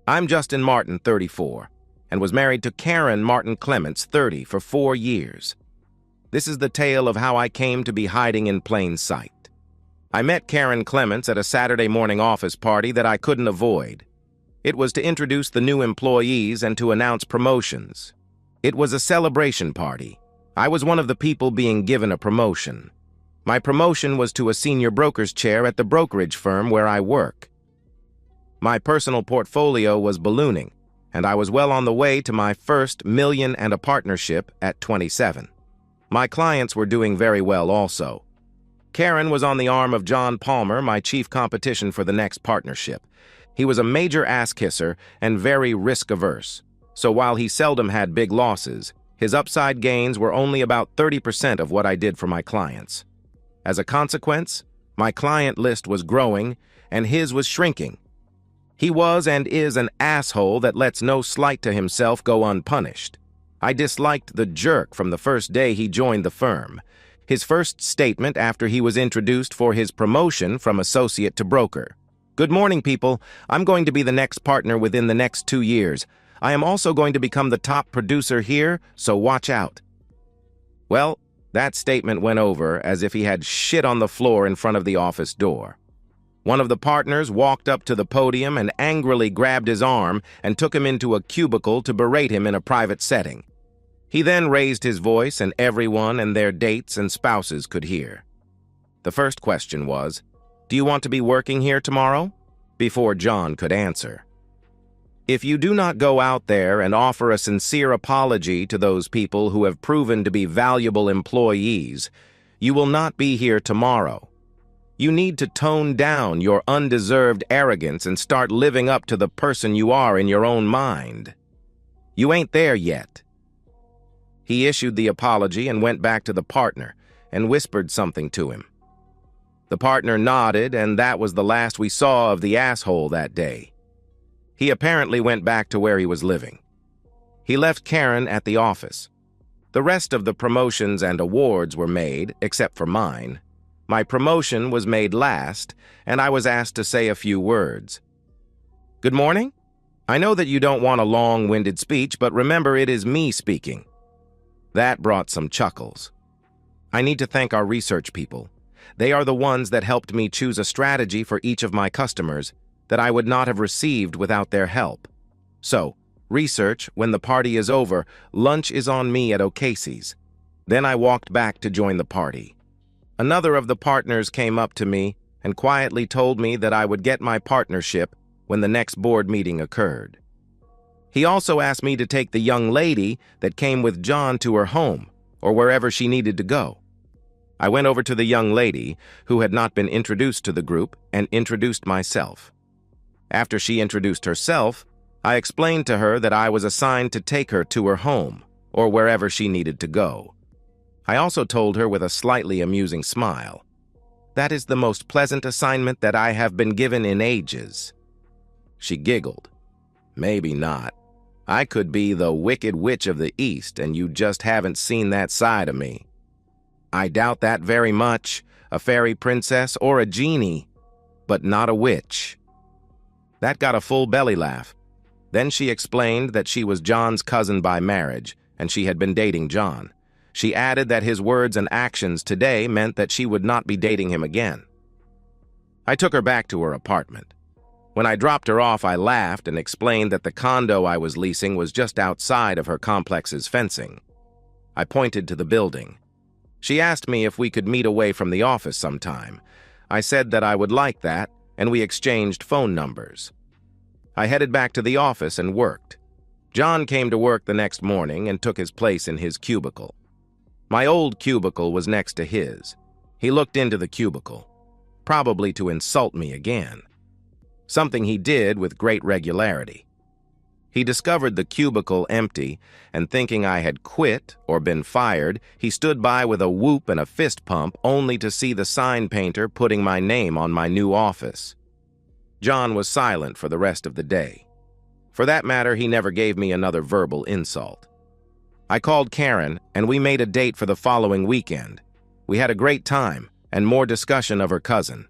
I'm Justin Martin, 34, and was married to Karen Martin Clements, 30, for 4 years. This is the tale of how I came to be hiding in plain sight. I met Karen Clements at a Saturday morning office party that I couldn't avoid. It was to introduce the new employees and to announce promotions. It was a celebration party. I was one of the people being given a promotion. My promotion was to a senior broker's chair at the brokerage firm where I work. My personal portfolio was ballooning, and I was well on the way to my first $1 million and a partnership at 27. My clients were doing very well also. Karen was on the arm of John Palmer, my chief competition for the next partnership. He was a major ass-kisser and very risk-averse, so while he seldom had big losses, his upside gains were only about 30% of what I did for my clients. As a consequence, my client list was growing and his was shrinking. He was and is an asshole that lets no slight to himself go unpunished. I disliked the jerk from the first day he joined the firm. His first statement after he was introduced for his promotion from associate to broker. "Good morning, people. I'm going to be the next partner within the next 2 years. I am also going to become the top producer here, so watch out." Well, that statement went over as if he had shit on the floor in front of the office door. One of the partners walked up to the podium and angrily grabbed his arm and took him into a cubicle to berate him in a private setting. He then raised his voice and everyone and their dates and spouses could hear. The first question was, "Do you want to be working here tomorrow?" before John could answer. If you do not go out there and offer a sincere apology to those people who have proven to be valuable employees, you will not be here tomorrow. You need to tone down your undeserved arrogance and start living up to the person you are in your own mind. You ain't there yet. He issued the apology and went back to the partner and whispered something to him. The partner nodded, and that was the last we saw of the asshole that day. He apparently went back to where he was living. He left Karen at the office. The rest of the promotions and awards were made, except for mine. My promotion was made last, and I was asked to say a few words. "Good morning. I know that you don't want a long-winded speech, but remember it is me speaking." That brought some chuckles. I need to thank our research people. They are the ones that helped me choose a strategy for each of my customers that I would not have received without their help. So, research, when the party is over, lunch is on me at O'Casey's. Then I walked back to join the party. Another of the partners came up to me and quietly told me that I would get my partnership when the next board meeting occurred. He also asked me to take the young lady that came with John to her home or wherever she needed to go. I went over to the young lady, who had not been introduced to the group, and introduced myself. After she introduced herself, I explained to her that I was assigned to take her to her home or wherever she needed to go. I also told her with a slightly amusing smile, "That is the most pleasant assignment that I have been given in ages." She giggled. "Maybe not. I could be the Wicked Witch of the East, and you just haven't seen that side of me." "I doubt that very much. A fairy princess or a genie, but not a witch." That got a full belly laugh. Then she explained that she was John's cousin by marriage, and she had been dating John. She added that his words and actions today meant that she would not be dating him again. I took her back to her apartment. When I dropped her off, I laughed and explained that the condo I was leasing was just outside of her complex's fencing. I pointed to the building. She asked me if we could meet away from the office sometime. I said that I would like that, and we exchanged phone numbers. I headed back to the office and worked. John came to work the next morning and took his place in his cubicle. My old cubicle was next to his. He looked into the cubicle, probably to insult me again. Something he did with great regularity. He discovered the cubicle empty, and thinking I had quit or been fired, he stood by with a whoop and a fist pump only to see the sign painter putting my name on my new office. John was silent for the rest of the day. For that matter, he never gave me another verbal insult. I called Karen, and we made a date for the following weekend. We had a great time, and more discussion of her cousin.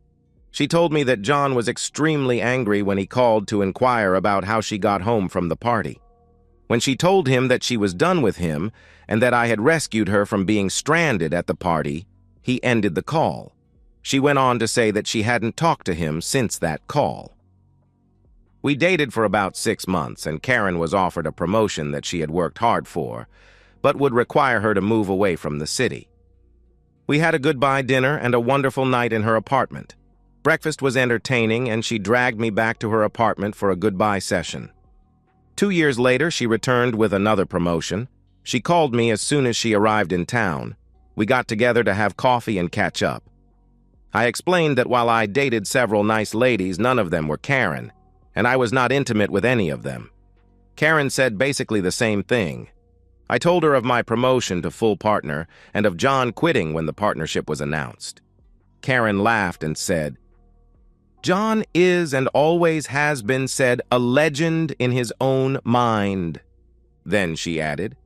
She told me that John was extremely angry when he called to inquire about how she got home from the party. When she told him that she was done with him and that I had rescued her from being stranded at the party, he ended the call. She went on to say that she hadn't talked to him since that call. We dated for about 6 months, and Karen was offered a promotion that she had worked hard for, but would require her to move away from the city. We had a goodbye dinner and a wonderful night in her apartment. Breakfast was entertaining, and she dragged me back to her apartment for a goodbye session. 2 years later, she returned with another promotion. She called me as soon as she arrived in town. We got together to have coffee and catch up. I explained that while I dated several nice ladies, none of them were Karen, and I was not intimate with any of them. Karen said basically the same thing. I told her of my promotion to full partner and of John quitting when the partnership was announced. Karen laughed and said, "John is and always has been said a legend in his own mind." Then she added,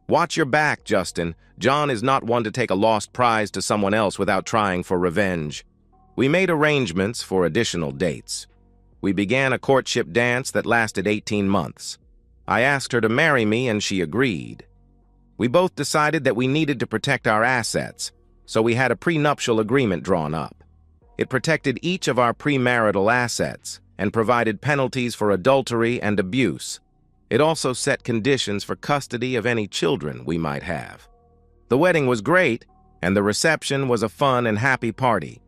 "Watch your back, Justin. John is not one to take a lost prize to someone else without trying for revenge." We made arrangements for additional dates. We began a courtship dance that lasted 18 months. I asked her to marry me, and she agreed. We both decided that we needed to protect our assets, so we had a prenuptial agreement drawn up. It protected each of our premarital assets and provided penalties for adultery and abuse. It also set conditions for custody of any children we might have. The wedding was great, and the reception was a fun and happy party.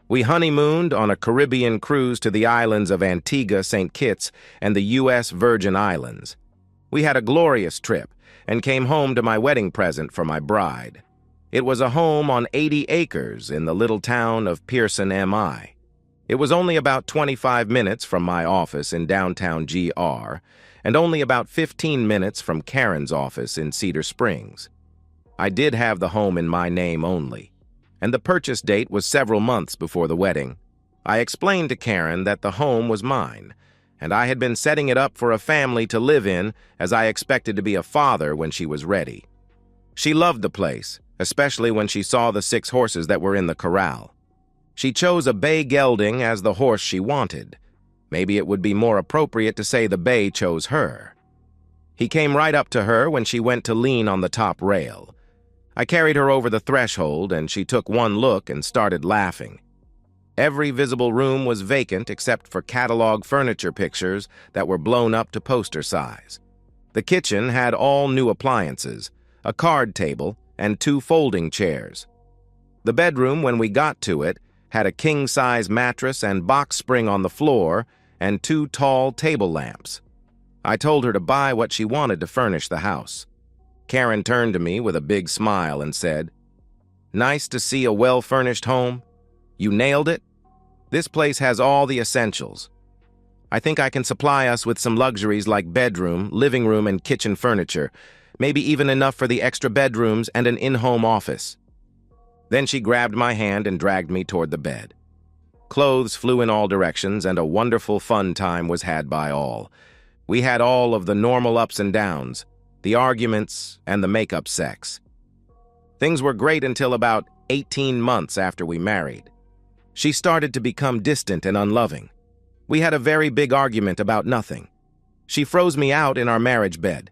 We honeymooned on a Caribbean cruise to the islands of Antigua, St. Kitts, and the U.S. Virgin Islands. We had a glorious trip and came home to my wedding present for my bride. It was a home on 80 acres in the little town of Pearson, MI. It was only about 25 minutes from my office in downtown GR, and only about 15 minutes from Karen's office in Cedar Springs. I did have the home in my name only, and the purchase date was several months before the wedding. I explained to Karen that the home was mine, and I had been setting it up for a family to live in as I expected to be a father when she was ready. She loved the place, especially when she saw the 6 horses that were in the corral. She chose a bay gelding as the horse she wanted. Maybe it would be more appropriate to say the bay chose her. He came right up to her when she went to lean on the top rail. I carried her over the threshold, and she took one look and started laughing. Every visible room was vacant except for catalog furniture pictures that were blown up to poster size. The kitchen had all new appliances, a card table, and 2 folding chairs. The bedroom, when we got to it, had a king-size mattress and box spring on the floor and 2 tall table lamps. I told her to buy what she wanted to furnish the house. Karen turned to me with a big smile and said, "Nice to see a well-furnished home. You nailed it. This place has all the essentials. I think I can supply us with some luxuries like bedroom, living room, and kitchen furniture, maybe even enough for the extra bedrooms and an in-home office." Then she grabbed my hand and dragged me toward the bed. Clothes flew in all directions, and a wonderful fun time was had by all. We had all of the normal ups and downs, the arguments, and the make-up sex. Things were great until about 18 months after we married. She started to become distant and unloving. We had a very big argument about nothing. She froze me out in our marriage bed.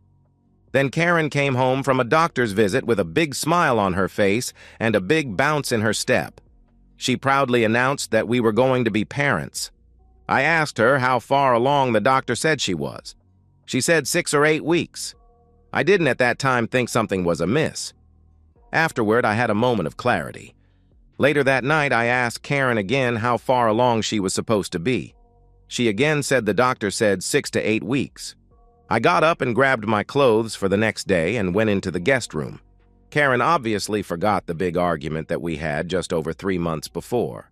Then Karen came home from a doctor's visit with a big smile on her face and a big bounce in her step. She proudly announced that we were going to be parents. I asked her how far along the doctor said she was. She said 6 or 8 weeks. I didn't at that time think something was amiss. Afterward, I had a moment of clarity. Later that night, I asked Karen again how far along she was supposed to be. She again said the doctor said 6 to 8 weeks. I got up and grabbed my clothes for the next day and went into the guest room. Karen obviously forgot the big argument that we had just over 3 months before.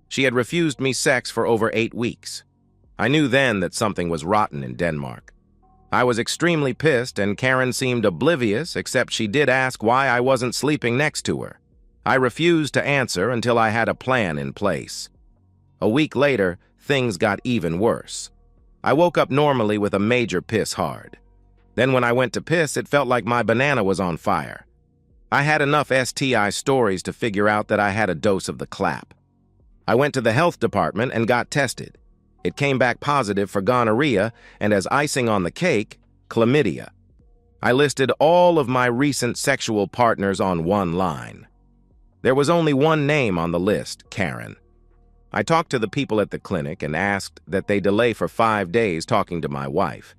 She had refused me sex for over 8 weeks. I knew then that something was rotten in Denmark. I was extremely pissed, and Karen seemed oblivious, except she did ask why I wasn't sleeping next to her. I refused to answer until I had a plan in place. A week later, things got even worse. I woke up normally with a major piss hard. Then when I went to piss, it felt like my banana was on fire. I had enough STI stories to figure out that I had a dose of the clap. I went to the health department and got tested. It came back positive for gonorrhea and, as icing on the cake, chlamydia. I listed all of my recent sexual partners on one line. There was only one name on the list, Karen. I talked to the people at the clinic and asked that they delay for 5 days talking to my wife.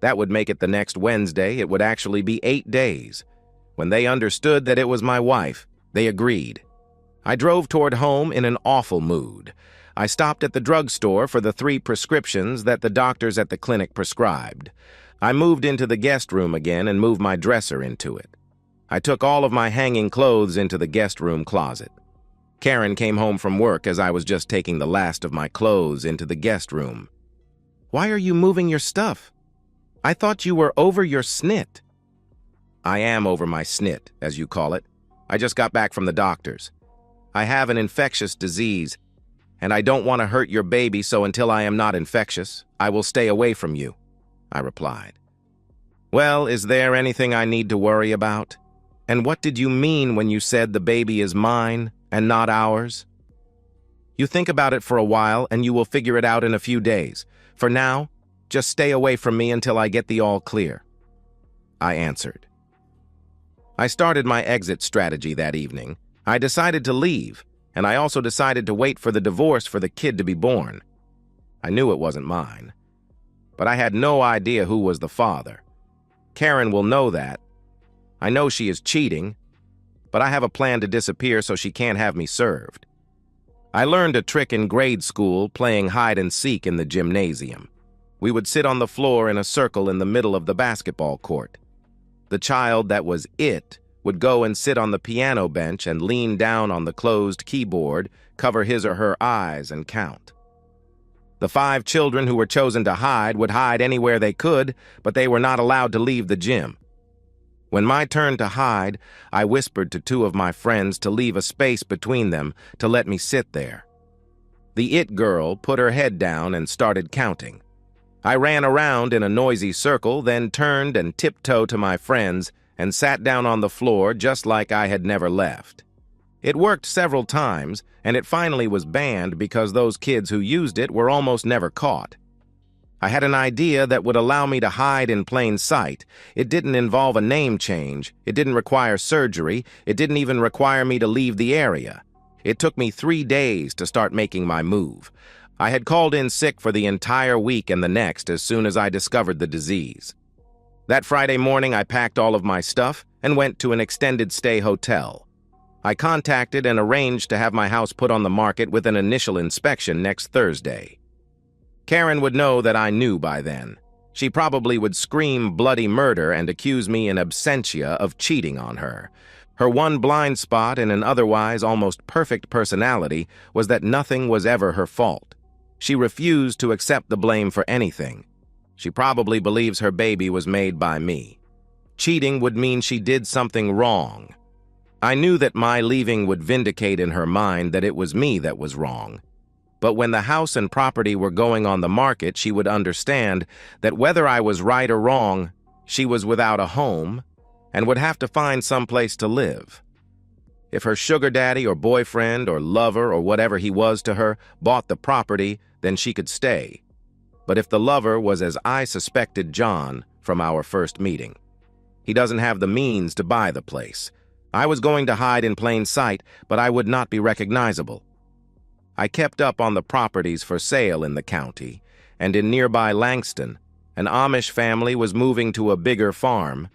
That would make it the next Wednesday. It would actually be 8 days. When they understood that it was my wife, they agreed. I drove toward home in an awful mood. I stopped at the drugstore for the 3 prescriptions that the doctors at the clinic prescribed. I moved into the guest room again and moved my dresser into it. I took all of my hanging clothes into the guest room closet. Karen came home from work as I was just taking the last of my clothes into the guest room. "Why are you moving your stuff? I thought you were over your snit." I am over my snit, as you call it. I just got back from the doctors. I have an infectious disease, and I don't want to hurt your baby, so until I am not infectious, I will stay away from you, I replied. "Well, is there anything I need to worry about? And what did you mean when you said the baby is mine and not ours?" "You think about it for a while and you will figure it out in a few days. For now, just stay away from me until I get the all clear," I answered. I started my exit strategy that evening. I decided to leave, and I also decided to wait for the divorce for the kid to be born. I knew it wasn't mine, but I had no idea who was the father. Karen will know that. I know she is cheating, but I have a plan to disappear so she can't have me served. I learned a trick in grade school playing hide and seek in the gymnasium. We would sit on the floor in a circle in the middle of the basketball court. The child that was it would go and sit on the piano bench and lean down on the closed keyboard, cover his or her eyes, and count. The 5 children who were chosen to hide would hide anywhere they could, but they were not allowed to leave the gym. When my turn to hide, I whispered to 2 of my friends to leave a space between them to let me sit there. The it girl put her head down and started counting. I ran around in a noisy circle, then turned and tiptoed to my friends and sat down on the floor just like I had never left. It worked several times, and it finally was banned because those kids who used it were almost never caught. I had an idea that would allow me to hide in plain sight. It didn't involve a name change. It didn't require surgery. It didn't even require me to leave the area. It took me 3 days to start making my move. I had called in sick for the entire week and the next as soon as I discovered the disease. That Friday morning, I packed all of my stuff and went to an extended stay hotel. I contacted and arranged to have my house put on the market with an initial inspection next Thursday. Karen would know that I knew by then. She probably would scream bloody murder and accuse me in absentia of cheating on her. Her one blind spot in an otherwise almost perfect personality was that nothing was ever her fault. She refused to accept the blame for anything. She probably believes her baby was made by me. Cheating would mean she did something wrong. I knew that my leaving would vindicate in her mind that it was me that was wrong. But when the house and property were going on the market, she would understand that whether I was right or wrong, she was without a home and would have to find some place to live. If her sugar daddy or boyfriend or lover or whatever he was to her bought the property, then she could stay. But if the lover was as I suspected John from our first meeting, he doesn't have the means to buy the place. I was going to hide in plain sight, but I would not be recognizable. I kept up on the properties for sale in the county, and in nearby Langston, an Amish family was moving to a bigger farm,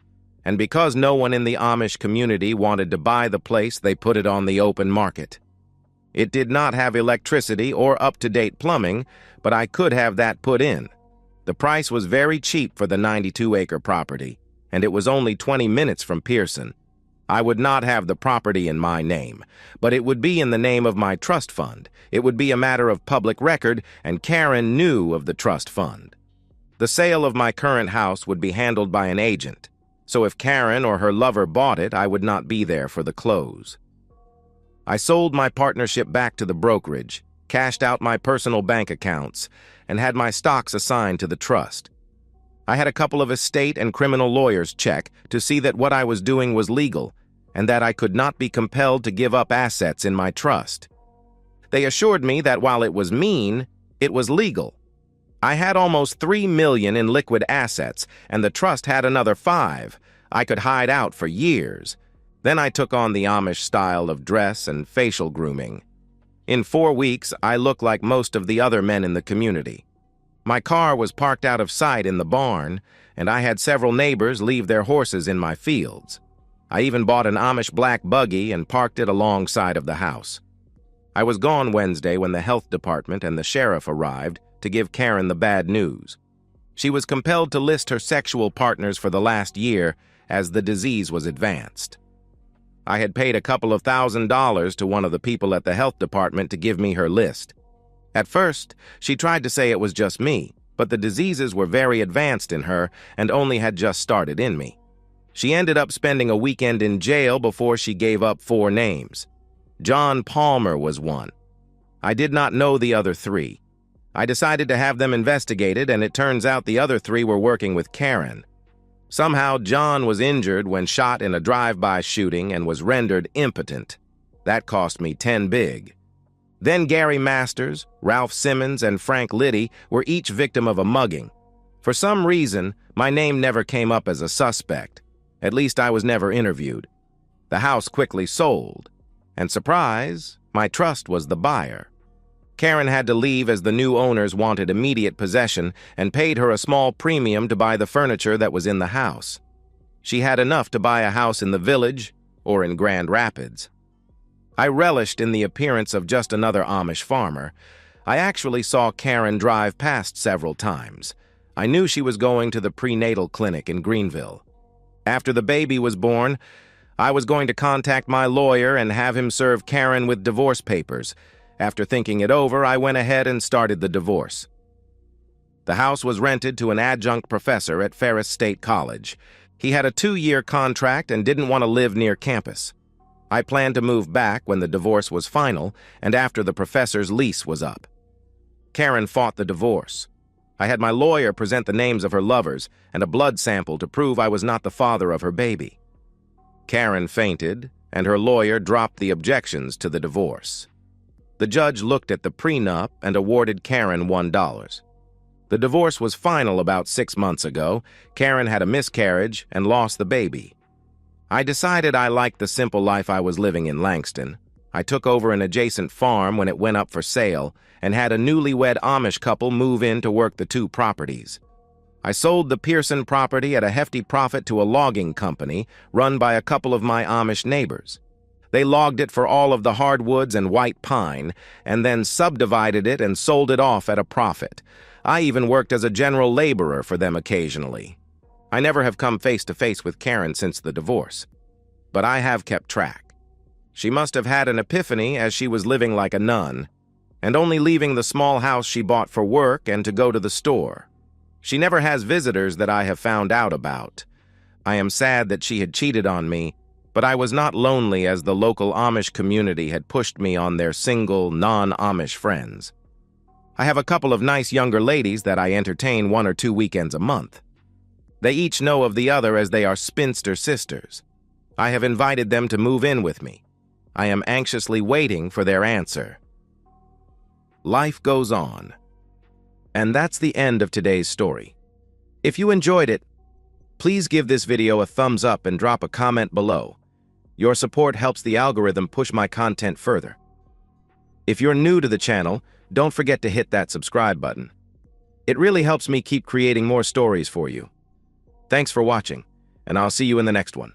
and because no one in the Amish community wanted to buy the place, they put it on the open market. It did not have electricity or up-to-date plumbing, but I could have that put in. The price was very cheap for the 92-acre property, and it was only 20 minutes from Pearson. I would not have the property in my name, but it would be in the name of my trust fund. It would be a matter of public record, and Karen knew of the trust fund. The sale of my current house would be handled by an agent, so if Karen or her lover bought it, I would not be there for the close. I sold my partnership back to the brokerage, cashed out my personal bank accounts, and had my stocks assigned to the trust. I had a couple of estate and criminal lawyers check to see that what I was doing was legal and that I could not be compelled to give up assets in my trust. They assured me that while it was mean, it was legal. I had almost $3 million in liquid assets, and the trust had another $5 million. I could hide out for years. Then I took on the Amish style of dress and facial grooming. In 4 weeks, I looked like most of the other men in the community. My car was parked out of sight in the barn, and I had several neighbors leave their horses in my fields. I even bought an Amish black buggy and parked it alongside of the house. I was gone Wednesday when the health department and the sheriff arrived to give Karen the bad news. She was compelled to list her sexual partners for the last year as the disease was advanced. I had paid a couple of $1,000s to one of the people at the health department to give me her list. At first, she tried to say it was just me, but the diseases were very advanced in her and only had just started in me. She ended up spending a weekend in jail before she gave up 4 names. John Palmer was one. I did not know the other 3. I decided to have them investigated, and it turns out the other 3 were working with Karen. Somehow, John was injured when shot in a drive-by shooting and was rendered impotent. That cost me $10 big. Then Gary Masters, Ralph Simmons, and Frank Liddy were each victim of a mugging. For some reason, my name never came up as a suspect. At least I was never interviewed. The house quickly sold. And surprise, my trust was the buyer. Karen had to leave as the new owners wanted immediate possession and paid her a small premium to buy the furniture that was in the house. She had enough to buy a house in the village or in Grand Rapids. I relished in the appearance of just another Amish farmer. I actually saw Karen drive past several times. I knew she was going to the prenatal clinic in Greenville. After the baby was born, I was going to contact my lawyer and have him serve Karen with divorce papers. After thinking it over, I went ahead and started the divorce. The house was rented to an adjunct professor at Ferris State College. He had a 2-year contract and didn't want to live near campus. I planned to move back when the divorce was final and after the professor's lease was up. Karen fought the divorce. I had my lawyer present the names of her lovers and a blood sample to prove I was not the father of her baby. Karen fainted, and her lawyer dropped the objections to the divorce. The judge looked at the prenup and awarded Karen $1. The divorce was final about 6 months ago. Karen had a miscarriage and lost the baby. I decided I liked the simple life I was living in Langston. I took over an adjacent farm when it went up for sale and had a newlywed Amish couple move in to work the 2 properties. I sold the Pearson property at a hefty profit to a logging company run by a couple of my Amish neighbors. They logged it for all of the hardwoods and white pine, and then subdivided it and sold it off at a profit. I even worked as a general laborer for them occasionally. I never have come face to face with Karen since the divorce, but I have kept track. She must have had an epiphany as she was living like a nun, and only leaving the small house she bought for work and to go to the store. She never has visitors that I have found out about. I am sad that she had cheated on me, but I was not lonely as the local Amish community had pushed me on their single, non-Amish friends. I have a couple of nice younger ladies that I entertain 1 or 2 weekends a month. They each know of the other as they are spinster sisters. I have invited them to move in with me. I am anxiously waiting for their answer. Life goes on. And that's the end of today's story. If you enjoyed it, please give this video a thumbs up and drop a comment below. Your support helps the algorithm push my content further. If you're new to the channel, don't forget to hit that subscribe button. It really helps me keep creating more stories for you. Thanks for watching, and I'll see you in the next one.